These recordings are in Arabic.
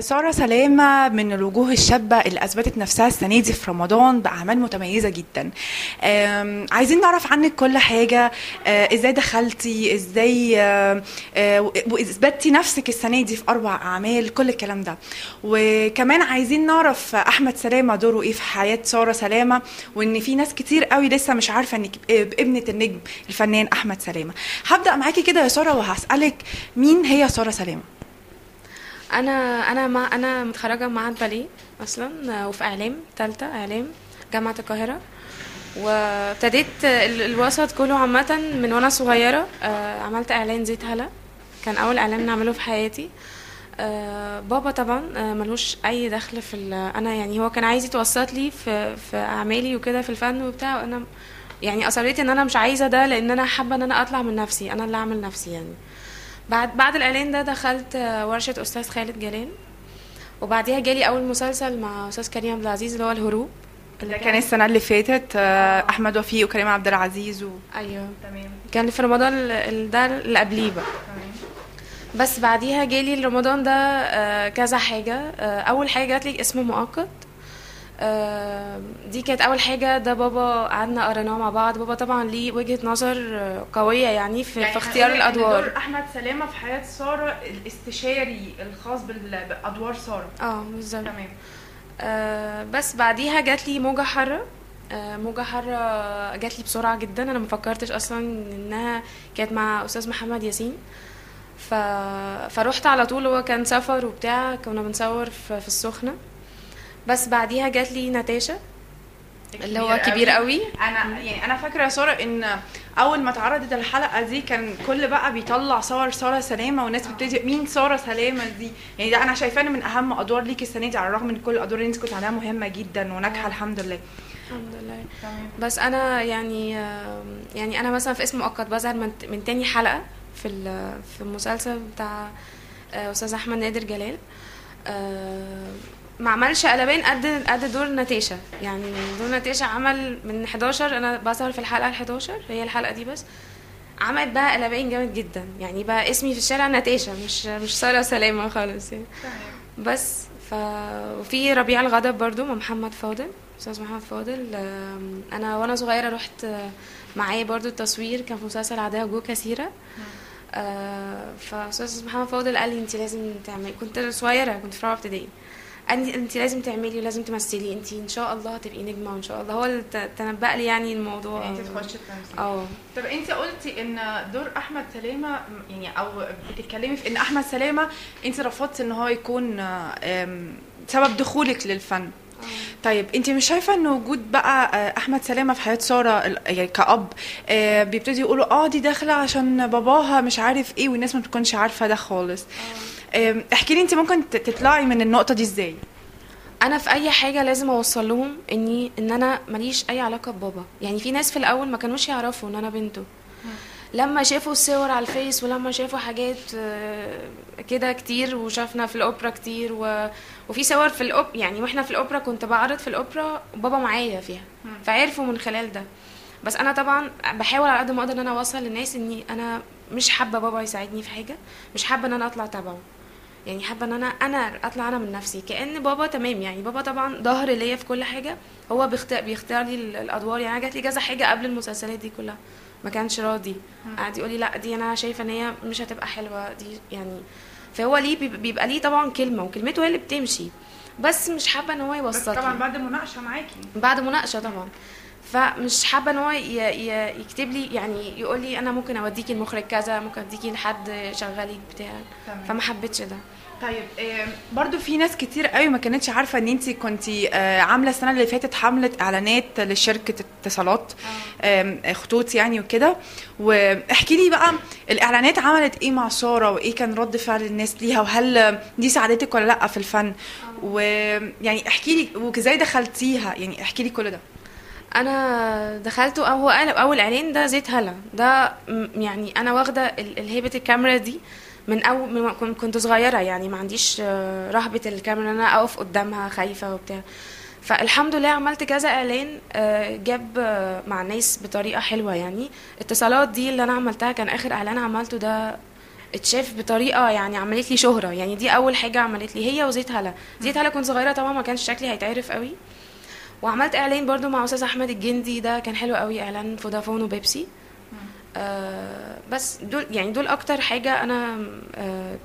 سارة سلامة من الوجوه الشابة اللي أثبتت نفسها السنة دي في رمضان بأعمال متميزة جدا. عايزين نعرف عنك كل حاجة. ازاي دخلتي، ازاي واثبتي نفسك السنة دي في 4 أعمال، كل الكلام ده. وكمان عايزين نعرف أحمد سلامة دوره ايه في حياة سارة سلامة، وان في ناس كتير قوي لسه مش عارفة انك ابنة النجم الفنان أحمد سلامة. هبدأ معاكي كده يا سارة وهسألك مين هي سارة سلامة. انا متخرجه معهد باليه اصلا، وفي اعلام تالتة اعلام جامعه القاهره. وابتديت الوسط كله عامه من وانا صغيره. عملت اعلان زيت هلا، كان اول اعلان نعمله في حياتي. بابا طبعا ملوش اي دخل في انا يعني هو كان عايز يتوسط لي في اعمالي وكده في الفن وبتاع، وانا يعني اصريت ان انا مش عايزه ده، لان انا حابه ان انا اطلع من نفسي، انا اللي اعمل نفسي يعني. بعد الاعلان ده دخلت ورشه استاذ خالد جلال، وبعديها جالي اول مسلسل مع استاذ كريم عبد العزيز اللي هو الهروب. ده كان السنة اللي فاتت، أحمد وفيق وكريم عبد العزيز ايوه، تمام. كان في رمضان ده اللي قبليه بقى. تمام. بس بعديها جالي رمضان ده كذا حاجه. اول حاجه جات لي اسم مؤقت. دي كانت اول حاجه، ده بابا قعدنا قريناه مع بعض. بابا طبعا ليه وجهه نظر قويه يعني في اختيار هنقول إن الادوار. دور أحمد سلامة في حياة سارة الاستشاري الخاص بأدوار سارة. بالظبط. تمام. بس بعديها جات لي موجة حارة. موجة حارة جات لي بسرعة جدا، انا مفكرتش اصلا انها كانت مع استاذ محمد ياسين. ف... فروحت على طول، هو كان سفر وبتاع، كنا بنصور في السخنة. بس بعديها جات لي ناتاشا اللي هو كبير قوي. انا فاكره يا ساره ان اول ما اتعرضت الحلقه دي كان كل بقى بيطلع صور ساره سلامه، والناس بتبتدي مين ساره سلامه دي. يعني ده انا شايفاه من اهم ادوار ليكي السنه دي، على الرغم من كل الادوار اللي انت كنت عليها مهمه جدا وناجحه الحمد لله. الحمد لله. تمام. بس انا يعني انا مثلا في اسم مؤقت بزعل من تاني حلقة في المسلسل بتاع استاذ احمد نادر جلال. ما عملش قلبان قد دور ناتاشا. يعني دور ناتاشا عمل من 11، انا بظهر في الحلقه ال 11، هي الحلقه دي بس. عملت بقى قلبان جامد جدا، يعني بقى اسمي في الشارع ناتاشا، مش ساره سلامه خالص يعني. بس وفي ربيع الغضب برضو مع محمد فاضل، استاذ محمد فاضل. انا وانا صغيره رحت معاه برضو التصوير، كان في مسلسل عداها وجوه كثيره. فاستاذ محمد فاضل قال لي انت لازم تعملي، كنت صغيره كنت في رابعه ابتدائي، قال لي انت لازم تعملي ولازم تمثلي، انت ان شاء الله هتبقي نجمه وان شاء الله. هو اللي تنبأ لي يعني الموضوع. انت تخشي التمثيل. اه طب انت قلتي ان دور احمد سلامه، يعني او بتتكلمي في ان احمد سلامه انت رفضتي ان هو يكون سبب دخولك للفن. طيب انت مش شايفه ان وجود بقى احمد سلامه في حياه ساره يعني كأب، بيبتدي يقولوا دي داخله عشان باباها مش عارف ايه، والناس ما بتكونش عارفه ده خالص. احكي لي انت ممكن تطلعي من النقطه دي ازاي؟ انا في اي حاجه لازم اوصل لهم ان انا ماليش اي علاقه ببابا. يعني في ناس في الاول ما كانوش يعرفوا ان انا بنته، لما شافوا الصور على الفيس ولما شافوا حاجات كده كتير، وشافنا في الاوبرا كتير وفي صور في الاوبرا، يعني واحنا في الاوبرا كنت بعرض في الاوبرا بابا معايا فيها، فعرفوا من خلال ده. بس انا طبعا بحاول على قد ما اقدر ان انا اوصل للناس اني انا مش حابه بابا يساعدني في حاجه، مش حابه ان انا اطلع تبعه، يعني حابه ان انا اطلع انا من نفسي كأن بابا تمام. يعني بابا طبعا ظهر ليا في كل حاجه، هو بيختار لي الادوار. يعني جات لي كذا حاجه قبل المسلسلات دي كلها ما كانش راضي، قعد يقول لي لا دي انا شايفه ان هي مش هتبقى حلوه دي يعني. فهو ليه بيبقى ليه طبعا كلمه، وكلمته هي اللي بتمشي، بس مش حابه ان هو يوسط بس طبعا لي. بعد مناقشه معاكي. بعد مناقشه طبعا. فمش حابه ان هو يكتب لي، يعني يقول لي انا ممكن اوديكي المخرج كذا، ممكن اديكي لحد شغالك بتاع. فما حبيتش ده. طيب برضو في ناس كتير قوي ما كانتش عارفه ان انت كنتي عامله السنه اللي فاتت حمله اعلانات لشركه اتصالات خطوط يعني وكده. واحكي لي بقى الاعلانات عملت ايه مع ساره، وايه كان رد فعل الناس ليها، وهل دي ساعدتك ولا لا في الفن؟ ويعني احكي لي وازاي دخلتيها، يعني احكي لي كل ده. انا دخلته، هو اول اعلان ده زيت هلا ده. يعني انا واخده الهيبه الكاميرا دي من اول كنت صغيره، يعني ما عنديش رهبه الكاميرا ان انا اقف قدامها خايفه وبتاع. فالحمد لله عملت كذا اعلان جاب مع الناس بطريقه حلوه. يعني اتصالات دي اللي انا عملتها كان اخر اعلان عملته ده، اتشاف بطريقه يعني عملت لي شهره. يعني دي اول حاجه عملت لي، هي وزيت هلا. زيت هلا كنت صغيره طبعا ما كانش شكلي هيتعرف قوي. وعملت اعلان برضو مع استاذ احمد الجندي، ده كان حلو قوي، اعلان فودافون وبيبسي. بس دول يعني دول اكتر حاجه انا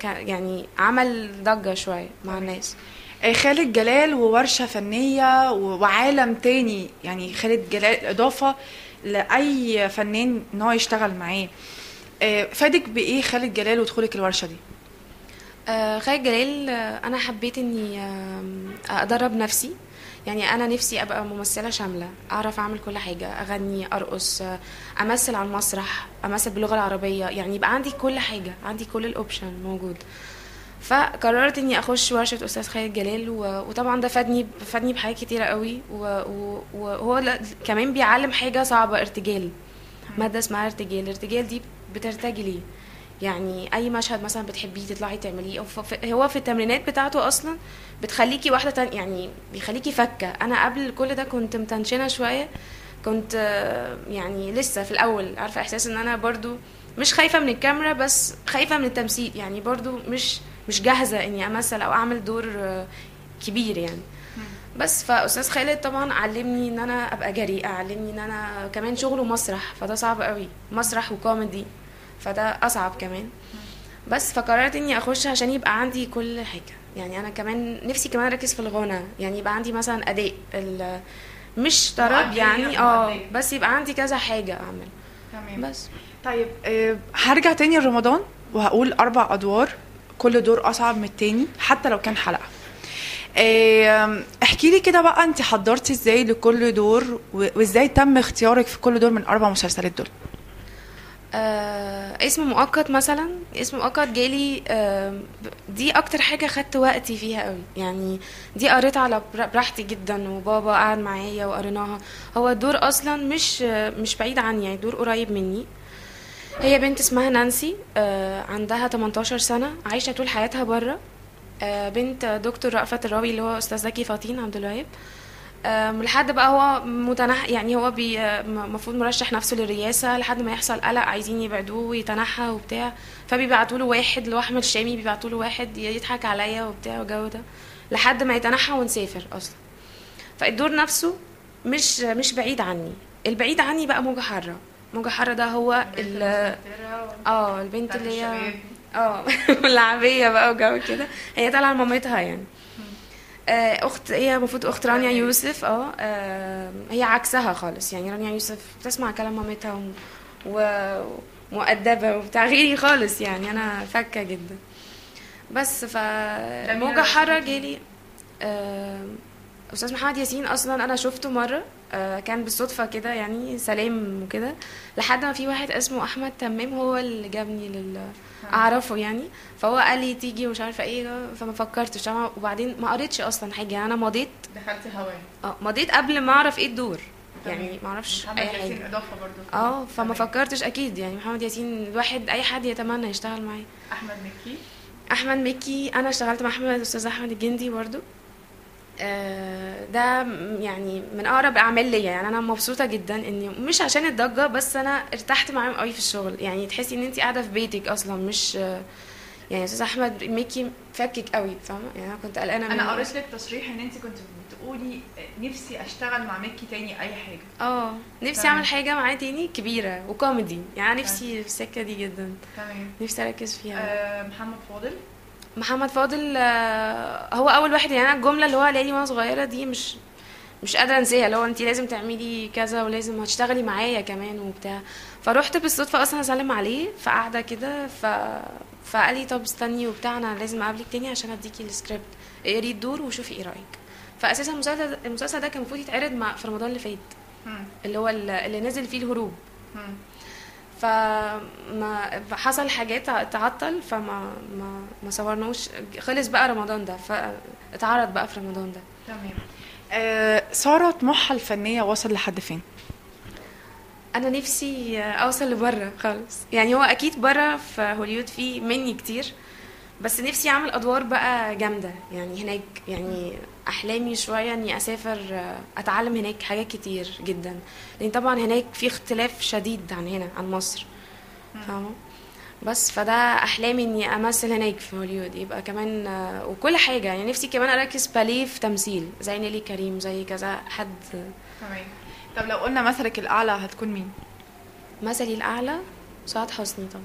يعني عمل ضجه شويه مع الناس. خالد جلال وورشة فنية وعالم تاني، يعني خالد جلال إضافة لأي فنان إن هو يشتغل معاه. فادك بإيه خالد جلال ودخولك الورشة دي؟ خالد جلال انا حبيت اني ادرب نفسي. يعني انا نفسي ابقى ممثله شامله، اعرف اعمل كل حاجه، اغني، ارقص، امثل على المسرح، امثل باللغه العربيه، يعني يبقى عندي كل حاجه، عندي كل الاوبشن موجود. فقررت اني اخش ورشه استاذ خالد جلال، وطبعا ده فادني بحاجات كتيره قوي. وهو كمان بيعلم حاجه صعبه، ارتجال، ماده اسمها ارتجال. الارتجال دي بترتجلي، يعني اي مشهد مثلا بتحبيه تطلعي تعمليه. هو في التمرينات بتاعته اصلا بتخليكي واحده تانية، يعني بيخليكي فكه. انا قبل كل ده كنت متنشنه شويه، كنت يعني لسه في الاول، عارفه احساس ان انا برضو مش خايفه من الكاميرا، بس خايفه من التمثيل. يعني برضو مش جاهزه اني امثل او اعمل دور كبير يعني. بس فاستاذ خالد طبعا علمني ان انا ابقى جريئه، علمني ان انا كمان شغله مسرح، فده صعب قوي، مسرح وكوميدي، فده اصعب كمان. بس فقررت اني اخش عشان يبقى عندي كل حاجه. يعني انا كمان نفسي كمان اركز في الغنى، يعني يبقى عندي مثلا اداء مش طرب يعني، بس يبقى عندي كذا حاجه اعمل. تمام. بس طيب هرجع تاني لرمضان وهقول 4 أدوار، كل دور أصعب من التاني حتى لو كان حلقة. احكي لي كده بقى، انت حضرتي ازاي لكل دور وازاي تم اختيارك في كل دور من 4 مسلسلات دول؟ اسم مؤقت مثلا، اسم مؤقت جالي دي اكتر حاجة خدت وقتي فيها قوي. يعني دي قريت على براحتي جدا، وبابا قعد معايا وقريناها. هو الدور اصلا مش بعيد عني، يعني دور قريب مني. هي بنت اسمها نانسي، عندها 18 سنة، عايشة طول حياتها بره. بنت دكتور رأفت الراوي اللي هو استاذ زكي فاطين عبد الوهاب. لحد بقى هو يعني هو المفروض مرشح نفسه للرئاسة، لحد ما يحصل قلق عايزين يبعدوه ويتنحى وبتاع، فبيبعتوا له واحد اللي هو احمد شامي، بيبعتوا له واحد يضحك عليا وبتاع والجو ده، لحد ما يتنحى ونسافر اصلا. فالدور نفسه مش بعيد عني. البعيد عني بقى موجة حارة. موجة حارة ده هو البنت اللي هي واللعبية بقى وجو كده، هي طالعة لمامتها يعني. اخت، هي المفروض اخت رانيا يوسف. هي عكسها خالص، يعني رانيا يوسف بتسمع كلام مامتها ومؤدبه وبتاع، غيري خالص، يعني انا فكه جدا. بس موجة حارة جالي استاذ محمد ياسين. اصلا انا شفته مره، كان بالصدفه كده يعني، سلام وكده، لحد ما في واحد اسمه احمد تمام هو اللي جابني اعرفه يعني. فهو قال لي تيجي ومش عارفه ايه، فما فكرتش وبعدين ما قريتش اصلا حاجه. يعني انا مضيت، دخلتي هواي. مضيت قبل ما اعرف ايه الدور، يعني ما اعرفش اي حاجه. ياسين اضافه برضو. فما فكرتش اكيد، يعني محمد ياسين الواحد اي حد يتمنى يشتغل معاه. احمد مكي انا اشتغلت مع استاذ احمد الجندي برضو. ده يعني من اقرب اعمال ليا. يعني انا مبسوطه جدا اني مش عشان الضجه، بس انا ارتحت معاهم قوي في الشغل. يعني تحسي ان انت قاعده في بيتك اصلا، مش يعني استاذ احمد مكي فكك قوي، فاهمه؟ يعني انا كنت قلقانه انا قريت لك تصريح ان انت كنت بتقولي نفسي اشتغل مع مكي تاني اي حاجه. نفسي اعمل حاجه معاه تاني كبيره وكوميدي، يعني نفسي في السكه دي جدا. تمام. نفسي اركز فيها. محمد فاضل هو اول واحد. يعني انا الجمله اللي هو قالها لي وانا صغيره دي مش قادره انساها، اللي هو انت لازم تعملي كذا ولازم هتشتغلي معايا كمان وبتاع. فروحت بالصدفه اصلا اسلم عليه في قعده كده، فقال لي طب استني وبتاع، انا لازم اقابلك تاني عشان اديكي السكريبت، اقري الدور وشوفي ايه رايك. فاساسا المسلسل ده كان المفروض يتعرض في رمضان اللي فات، اللي هو اللي نزل فيه الهروب. فما حصل حاجات تعطل، فما ما صورناش، خلص بقى رمضان ده، فاتعرض بقى في رمضان ده. تمام. سارة طموحها الفنية وصل لحد فين؟ انا نفسي اوصل لبره خالص. يعني هو اكيد بره في هوليوود في مني كتير، بس نفسي اعمل ادوار بقى جامده يعني هناك. يعني احلامي شويه اني اسافر اتعلم هناك حاجات كتير جدا، لان طبعا هناك في اختلاف شديد عن هنا، عن مصر، فاهمه؟ بس فده احلامي اني امثل هناك في هوليوود، يبقى كمان وكل حاجه يعني. نفسي كمان اركز باليه في تمثيل زي نيلي كريم، زي كذا حد. تمام. طب لو قلنا مثلك الاعلى هتكون مين؟ مثلي الاعلى سعاد حسني طبعا.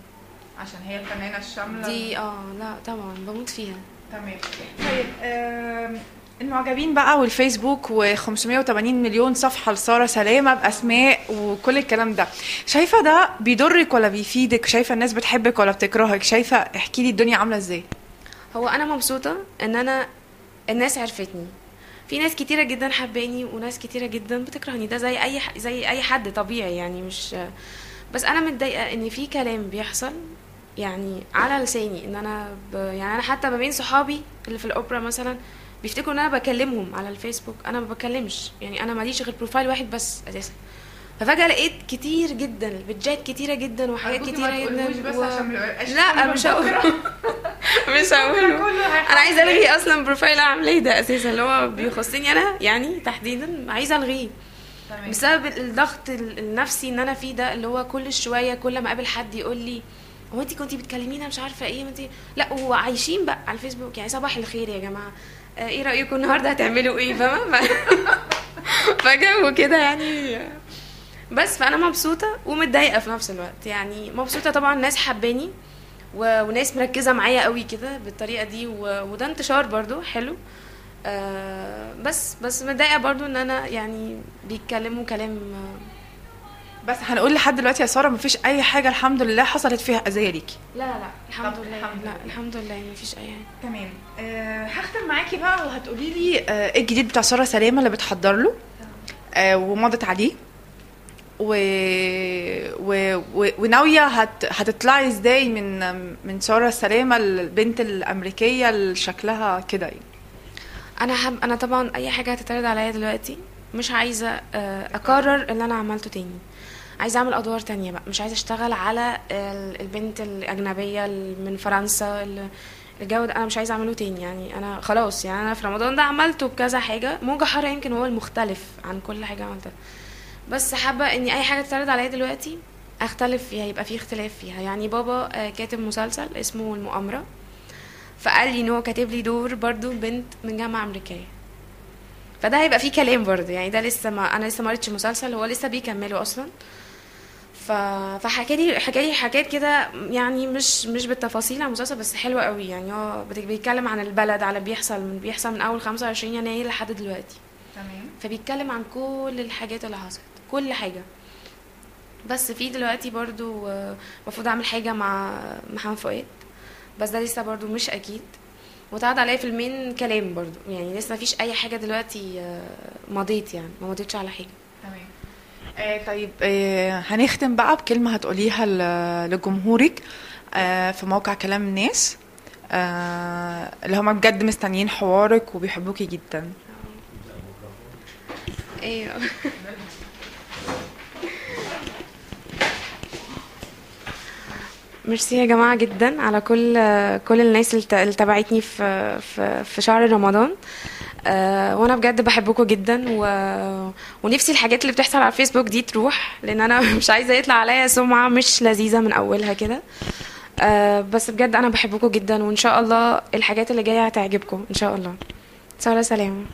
عشان هي الفنانه الشامله دي لا طبعا بموت فيها. تمام. طيب المعجبين بقى والفيسبوك و580 مليون صفحة لسارة سلامة بأسماء وكل الكلام ده، شايفة ده بيضرك ولا بيفيدك؟ شايفة الناس بتحبك ولا بتكرهك؟ شايفة احكي لي الدنيا عاملة ازاي؟ هو انا مبسوطه ان انا الناس عرفتني. في ناس كتيره جدا حباني وناس كتيره جدا بتكرهني، ده زي اي حد طبيعي يعني. مش بس انا متضايقه ان في كلام بيحصل يعني على لساني، ان انا يعني انا حتى ما بين صحابي اللي في الاوبرا مثلا بيفتكروا ان انا بكلمهم على الفيسبوك. انا ما بكلمش يعني، انا ماليش غير بروفايل واحد بس اساسا. ففجاه لقيت كتير جدا بيتجات كتيره جدا وحاجات كتيره جدا لا مش هقول مش هقول. انا عايزه الغي اصلا بروفايل عاملاه ده اساسا، اللي هو بيخصني انا يعني تحديدا، عايزه الغيه بسبب الضغط النفسي ان انا فيه ده، اللي هو كل شويه كل ما اقابل حد يقول لي هو انت كنتي بتكلمينا مش عارفه ايه، انت لا هو عايشين بقى على الفيسبوك يعني. صباح الخير يا جماعه، ايه رايكم النهارده هتعملوا ايه؟ فاهمه؟ فجو كده يعني. بس فانا مبسوطه ومتضايقه في نفس الوقت يعني. مبسوطه طبعا ناس حباني وناس مركزه معايا قوي كده بالطريقه دي، وده انتشار برضو حلو. بس متضايقه برضو ان انا يعني بيتكلموا كلام. بس هنقول لحد دلوقتي يا ساره مفيش اي حاجه الحمد لله حصلت فيها اذيه ليكي؟ لا الحمد لله. لا الحمد لله مفيش اي حاجه. تمام. هختم معاكي بقى وهتقولي لي ايه الجديد بتاع ساره سلامه اللي بتحضر له ومضت عليه وناويه هتطلعي ازاي من ساره سلامه البنت الامريكيه اللي شكلها كده يعني؟ انا طبعا اي حاجه هتتعرض عليا دلوقتي مش عايزه اكرر اللي انا عملته تاني. عايزه اعمل ادوار تانية بقى، مش عايزه اشتغل على البنت الاجنبيه من فرنسا. الجو ده انا مش عايزه اعمله تاني يعني. انا خلاص يعني انا في رمضان ده عملته بكذا حاجه. موجة حارة يمكن هو المختلف عن كل حاجه عملتها، بس حابه اني اي حاجه تتعرض عليا دلوقتي اختلف فيها، يبقى في اختلاف فيها يعني. بابا كاتب مسلسل اسمه المؤامره، فقال لي ان هو كاتب لي دور برضو بنت من جامعه امريكيه، فده هيبقى فيه كلام برضو يعني. ده لسه انا لسه ما قريتش المسلسل، هو لسه بيكمله اصلا. فحكى لي حاجات كده يعني مش بالتفاصيل عن المسلسل، بس حلوه قوي يعني. هو بيتكلم عن البلد، على بيحصل من اول 25 يناير لحد دلوقتي. تمام. فبيتكلم عن كل الحاجات اللي حصلت، كل حاجه. بس في دلوقتي برضو المفروض اعمل حاجه مع محمد فؤاد، بس ده لسه برضو مش اكيد. وتعرض عليا فيلمين كلام برضو يعني. لسه مفيش اي حاجه دلوقتي مضيت يعني، ما مضيتش على حاجه. تمام. طيب هنختم بقى بكلمه هتقوليها لجمهورك في موقع كلام الناس اللي هم بجد مستنيين حوارك وبيحبوكي جدا. ايوه. ميرسي يا جماعه جدا على كل الناس اللي تابعتني في شهر رمضان. وانا بجد بحبكم جدا ونفسي الحاجات اللي بتحصل على الفيسبوك دي تروح، لان انا مش عايزه يطلع عليا سمعه مش لذيذه من اولها كده. بس بجد انا بحبكم جدا، وان شاء الله الحاجات اللي جايه هتعجبكم ان شاء الله. سارة سلامه.